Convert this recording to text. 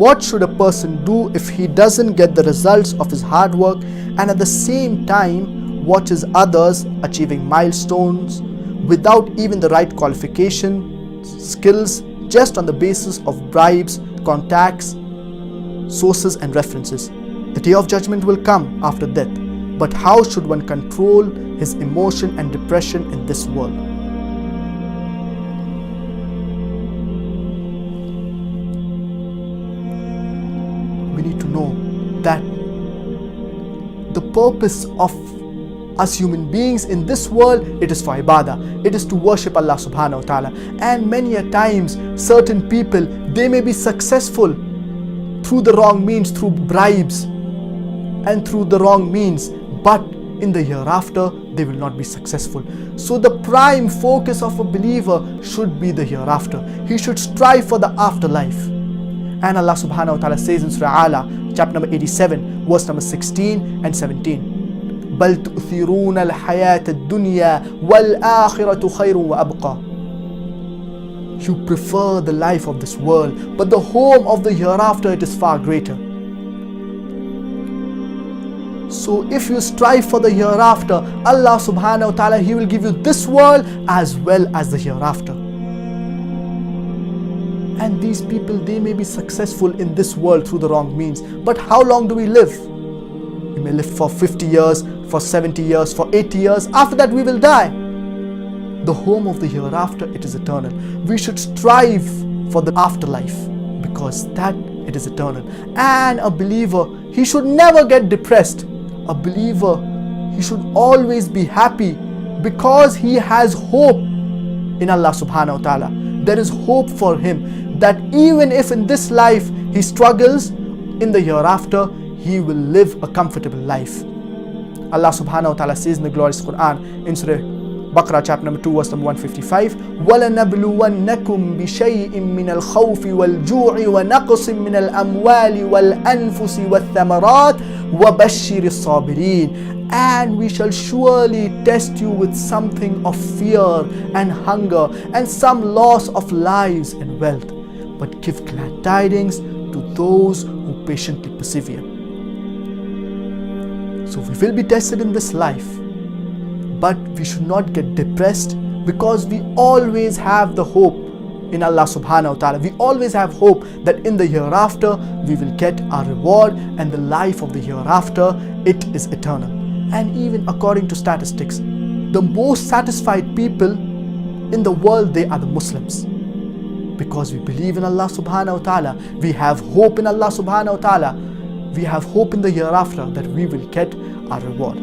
what should a person do if he doesn't get the results of his hard work, and at the same time watches others achieving milestones without even the right qualification, skills, just on the basis of bribes, contacts, sources and references? The day of judgment will come after death, but how should one control his emotion and depression in this world? We need to know that the purpose of us human beings in this world, it is for ibadah, it is to worship Allah subhanahu wa ta'ala. And many a times certain people, they may be successful through the wrong means, through bribes and through the wrong means, but in the hereafter they will not be successful. So the prime focus of a believer should be the hereafter. He should strive for the afterlife. And Allah subhanahu wa ta'ala says in Surah Ala, chapter number 87, verse number 16 and 17, بَلْ تُؤْثِرُونَ الْحَيَاةَ الدُّنْيَا وَالْآخِرَةُ خَيْرٌ وَأَبْقَى. You prefer the life of this world, but the home of the hereafter, it is far greater. So if you strive for the hereafter, Allah subhanahu wa ta'ala, He will give you this world as well as the hereafter. And these people, they may be successful in this world through the wrong means, but how long do we live? We may live for 50 years, for 70 years, for 80 years. After that we will die. The home of the hereafter, it is eternal. We should strive for the afterlife, because that, it is eternal. And a believer, he should never get depressed. A believer, he should always be happy, because he has hope in Allah subhanahu wa ta'ala. There is hope for him, that even if in this life he struggles, in the hereafter he will live a comfortable life. Allah subhanahu wa ta'ala says in the glorious Quran in Surah Baqarah chapter number 2 verse number 155, وَلَنَبْلُوَنَّكُمْ بِشَيْءٍ مِّنَ الْخَوْفِ وَالْجُوعِ وَنَقْصٍ مِّنَ الْأَمْوَالِ وَالْأَنفُسِ وَالثَّمَرَاتِ وَبَشِّرِ الصَّابِرِينَ. And we shall surely test you with something of fear and hunger and some loss of lives and wealth, but give glad tidings to those who patiently persevere. So we will be tested in this life, but we should not get depressed, because we always have the hope in Allah subhanahu wa ta'ala. We always have hope that in the hereafter we will get our reward, and the life of the hereafter, it is eternal. And even according to statistics, the most satisfied people in the world, they are the Muslims, because we believe in Allah subhanahu wa ta'ala. We have hope in Allah subhanahu wa ta'ala. We have hope in the hereafter that we will get our reward.